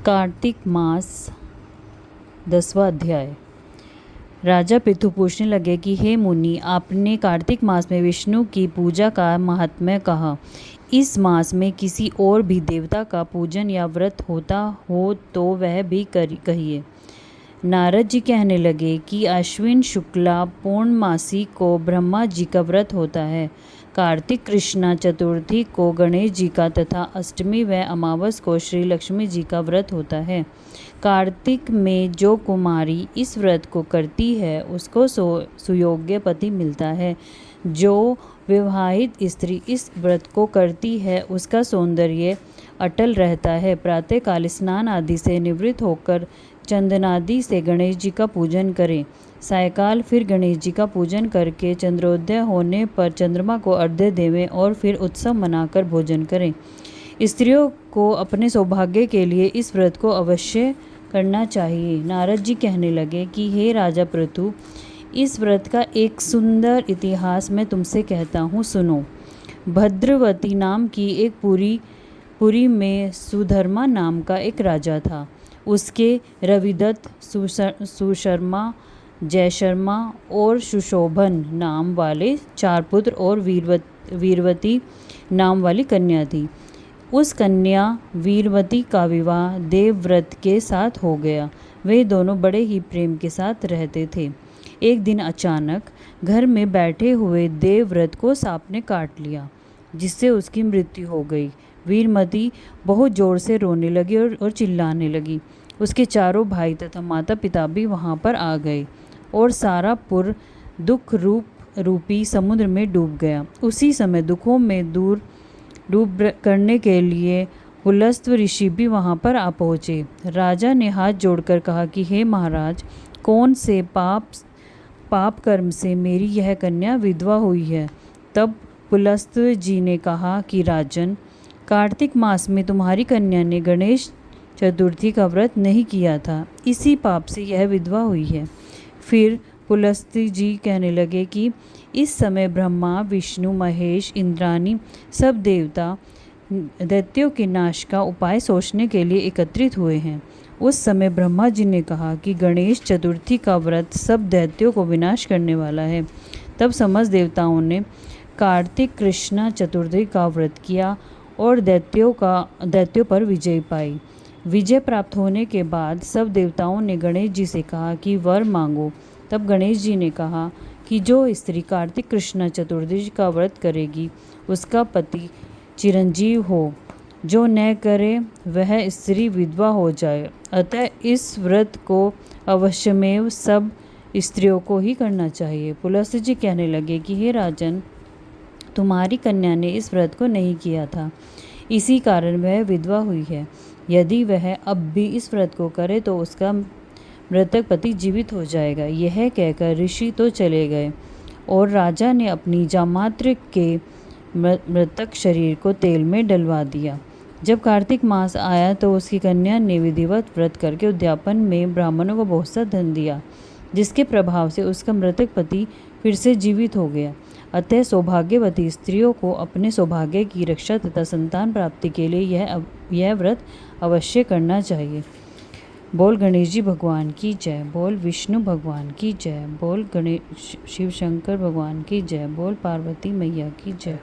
कार्तिक मास 10वां अध्याय। राजा पृथु पूछने लगे कि हे मुनि, आपने कार्तिक मास में विष्णु की पूजा का महात्म्य कहा। इस मास में किसी और भी देवता का पूजन या व्रत होता हो तो वह भी कहिए। नारद जी कहने लगे कि अश्विन शुक्ला पूर्णमासी को ब्रह्मा जी का व्रत होता है, कार्तिक कृष्णा चतुर्थी को गणेश जी का तथा अष्टमी व अमावस को श्री लक्ष्मी जी का व्रत होता है। कार्तिक में जो कुमारी इस व्रत को करती है उसको सुयोग्य पति मिलता है। जो विवाहित स्त्री इस व्रत को करती है उसका सौंदर्य अटल रहता है। प्रातःकाल स्नान आदि से निवृत्त होकर चंदनादि से गणेश जी का पूजन करें। सायकाल फिर गणेश जी का पूजन करके चंद्रोदय होने पर चंद्रमा को अर्घ्य देवें और फिर उत्सव मनाकर भोजन करें। स्त्रियों को अपने सौभाग्य के लिए इस व्रत को अवश्य करना चाहिए। नारद जी कहने लगे कि हे राजा पृथु, इस व्रत का एक सुंदर इतिहास मैं तुमसे कहता हूँ, सुनो। भद्रवती नाम की एक पुरी में सुधर्मा नाम का एक राजा था। उसके रविदत्त, सुशर्मा, जयशर्मा और सुशोभन नाम वाले 4 पुत्र और वीरवती नाम वाली कन्या थी। उस कन्या वीरवती का विवाह देवव्रत के साथ हो गया। वे दोनों बड़े ही प्रेम के साथ रहते थे। एक दिन अचानक घर में बैठे हुए देवव्रत को सांप ने काट लिया, जिससे उसकी मृत्यु हो गई। वीरमती बहुत जोर से रोने लगी और चिल्लाने लगी। उसके चारों भाई तथा माता पिता भी वहाँ पर आ गए और सारा पुर दुख रूपी समुद्र में डूब गया। उसी समय दुखों में डूब करने के लिए पुलस्त्य ऋषि भी वहाँ पर आ पहुँचे। राजा ने हाथ जोड़कर कहा कि हे महाराज, कौन से पाप कर्म से मेरी यह कन्या विधवा हुई है। तब पुलस्त्य जी ने कहा कि राजन, कार्तिक मास में तुम्हारी कन्या ने गणेश चतुर्थी का व्रत नहीं किया था, इसी पाप से यह विधवा हुई है। फिर पुलस्त्य जी कहने लगे कि इस समय ब्रह्मा, विष्णु, महेश, इंद्राणी सब देवता दैत्यों के नाश का उपाय सोचने के लिए एकत्रित हुए हैं। उस समय ब्रह्मा जी ने कहा कि गणेश चतुर्थी का व्रत सब दैत्यों को विनाश करने वाला है। तब समस्त देवताओं ने कार्तिक कृष्णा चतुर्थी का व्रत किया और दैत्यों पर विजय पाई। विजय प्राप्त होने के बाद सब देवताओं ने गणेश जी से कहा कि वर मांगो। तब गणेश जी ने कहा कि जो स्त्री कार्तिक कृष्णा चतुर्दशी का व्रत करेगी उसका पति चिरंजीव हो, जो न करे वह स्त्री विधवा हो जाए। अतः इस व्रत को अवश्यमेव सब स्त्रियों को ही करना चाहिए। पुलस्त्य जी कहने लगे कि हे राजन, तुम्हारी कन्या ने इस व्रत को नहीं किया था, इसी कारण वह विधवा हुई है। यदि वह अब भी इस व्रत को करे तो उसका मृतक पति जीवित हो जाएगा। यह कहकर ऋषि तो चले गए और राजा ने अपनी जामात्र के मृतक शरीर को तेल में डलवा दिया। जब कार्तिक मास आया तो उसकी कन्या ने विधिवत व्रत करके उद्यापन में ब्राह्मणों को बहुत सा धन दिया, जिसके प्रभाव से उसका मृतक पति फिर से जीवित हो गया। अतः सौभाग्यवती स्त्रियों को अपने सौभाग्य की रक्षा तथा संतान प्राप्ति के लिए यह व्रत अवश्य करना चाहिए। बोल गणेश जी भगवान की जय। बोल विष्णु भगवान की जय। बोल गणेश शिव शंकर भगवान की जय। बोल पार्वती मैया की जय।